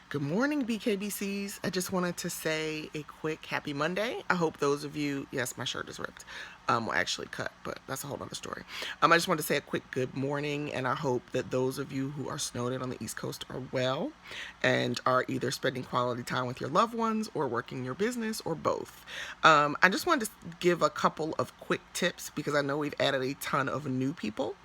Good morning, BKBCs. I just wanted to say a quick happy Monday. I hope those of you, yes, my shirt is ripped, will actually cut, but that's a whole other story. I just wanted to say a quick good morning, and I hope that those of you who are snowed in on the East Coast are well and are either spending quality time with your loved ones or working your business or both. I just wanted to give a couple of quick tips because I know we've added a ton of new people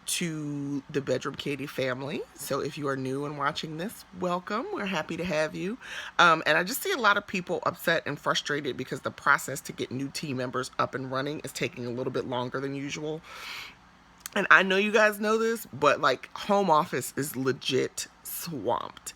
to the Bedroom Katie family. So if you are new and watching this, welcome. We're happy to have you. And I just see a lot of people upset and frustrated because the process to get new team members up and running is taking a little bit longer than usual. And I know you guys know this, but like home office is legit swamped.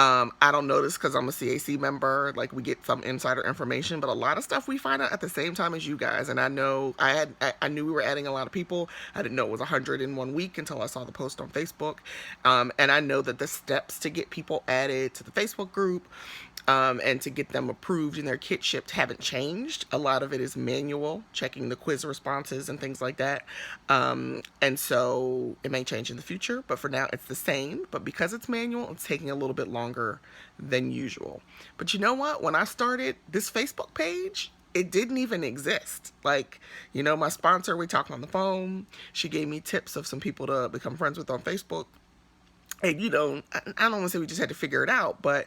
I don't know this because I'm a CAC member. Like we get some insider information, but a lot of stuff we find out at the same time as you guys. And I know I knew we were adding a lot of people. I didn't know it was 100 in 1 week until I saw the post on Facebook. And I know that the steps to get people added to the Facebook group and to get them approved and their kit shipped haven't changed. A lot of it is manual, checking the quiz responses and things like that. And so it may change in the future, but for now it's the same. But because it's manual, it's taking a little bit longer than usual. But you know what? When I started this Facebook page, it didn't even exist. Like, my sponsor, we talked on the phone. She gave me tips of some people to become friends with on Facebook. And, I don't want to say we just had to figure it out, but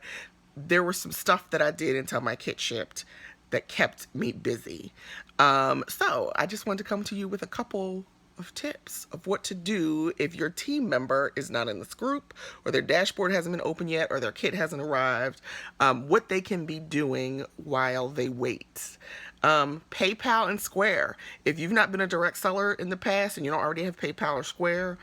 there was some stuff that I did until my kit shipped that kept me busy. So I just wanted to come to you with a couple of tips of what to do if your team member is not in this group or their dashboard hasn't been open yet or their kit hasn't arrived, what they can be doing while they wait. PayPal and Square. If you've not been a direct seller in the past and you don't already have PayPal or Square,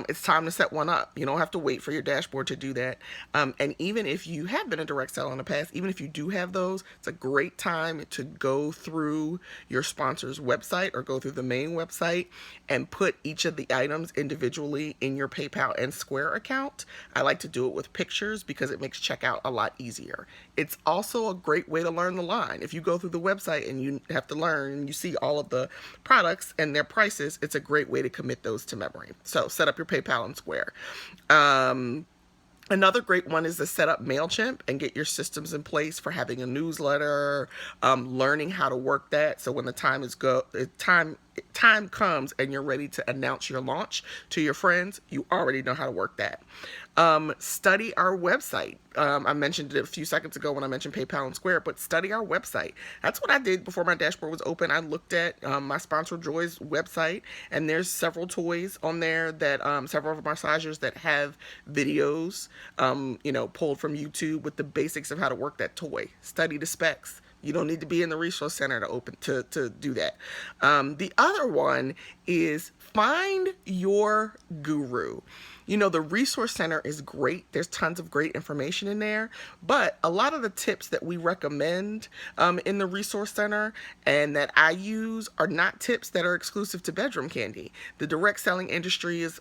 it's time to set one up. You don't have to wait for your dashboard to do that. And even if you have been a direct seller in the past, even if you do have those, it's a great time to go through your sponsor's website or go through the main website and put each of the items individually in your PayPal and Square account. I like to do it with pictures because it makes checkout a lot easier. It's also a great way to learn the line. If you go through the website and you have to learn and you see all of the products and their prices, it's a great way to commit those to memory. So set up your PayPal and Square. Another great one is to set up MailChimp and get your systems in place for having a newsletter, learning how to work that. So when the time comes and you're ready to announce your launch to your friends, you already know how to work that. Study our website. I mentioned it a few seconds ago when I mentioned PayPal and Square, but study our website. That's what I did before my dashboard was open. I looked at my sponsor Joy's website, and there's several toys on there that several of massagers that have videos, pulled from YouTube with the basics of how to work that toy. Study the specs. You don't need to be in the resource center to do that. The other one is find your guru. The resource center is great. There's tons of great information in there, but a lot of the tips that we recommend in the resource center and that I use are not tips that are exclusive to Bedroom Candy. The direct selling industry is,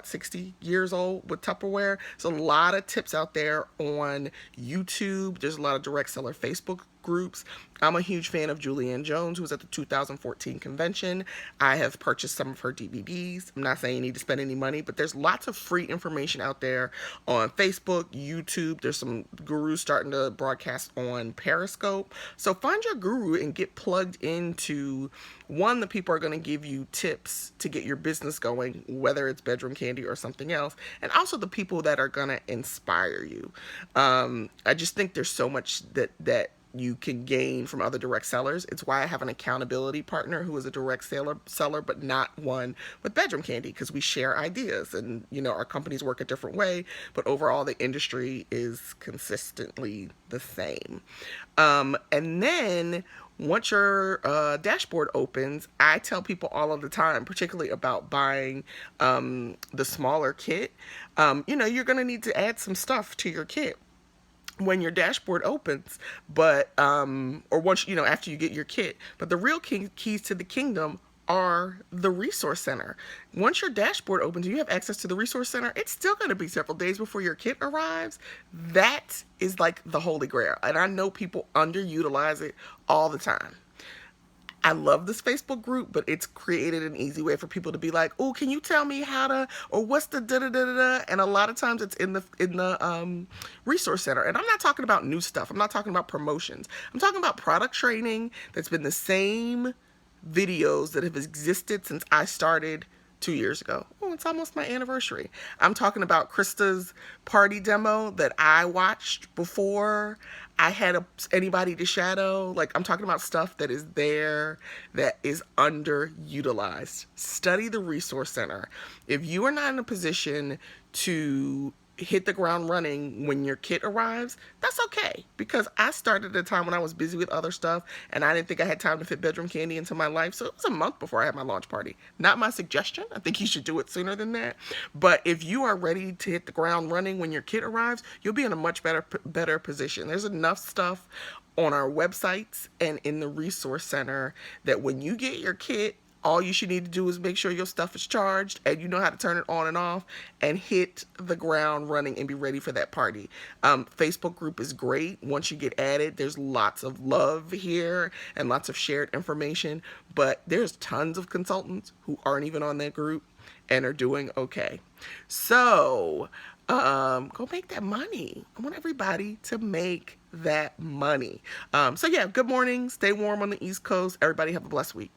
60 years old with Tupperware. There's a lot of tips out there on YouTube. There's a lot of direct seller Facebook groups. I'm a huge fan of Julianne Jones, who was at the 2014 convention. I have purchased some of her DVDs. I'm not saying you need to spend any money, but there's lots of free information out there on Facebook, YouTube. There's some gurus starting to broadcast on Periscope. So find your guru and get plugged into one, the people are going to give you tips to get your business going, whether it's Bedroom Candy or something else, and also the people that are going to inspire you. I just think there's so much that you can gain from other direct sellers. It's why I have an accountability partner who is a direct seller, but not one with Bedroom Candy, because we share ideas and, our companies work a different way, but overall the industry is consistently the same. And then once your dashboard opens, I tell people all of the time, particularly about buying the smaller kit, you're going to need to add some stuff to your kit when your dashboard opens, but or once after you get your kit. But the real keys to the kingdom are the resource center. Once your dashboard opens, you have access to the resource center. It's still going to be several days before your kit arrives. That is like the holy grail, and I know people underutilize it all the time. I love this Facebook group, but it's created an easy way for people to be like, oh, can you tell me how to, or what's the da da da da da? And a lot of times it's in the resource center. And I'm not talking about new stuff. I'm not talking about promotions. I'm talking about product training that's been the same videos that have existed since I started 2 years ago. Oh, it's almost my anniversary. I'm talking about Krista's party demo that I watched before I had anybody to shadow. Like, I'm talking about stuff that is there that is underutilized. Study the resource center. If you are not in a position to hit the ground running when your kit arrives, that's okay. Because I started at a time when I was busy with other stuff and I didn't think I had time to fit bedroom candy into my life. So it was a month before I had my launch party. Not my suggestion. I think you should do it sooner than that. But if you are ready to hit the ground running when your kit arrives, you'll be in a much better position. There's enough stuff on our websites and in the resource center that when you get your kit, all you should need to do is make sure your stuff is charged and you know how to turn it on and off and hit the ground running and be ready for that party. Facebook group is great. Once you get added, there's lots of love here and lots of shared information, but there's tons of consultants who aren't even on that group and are doing okay. So go make that money. I want everybody to make that money. So yeah, good morning. Stay warm on the East Coast. Everybody have a blessed week.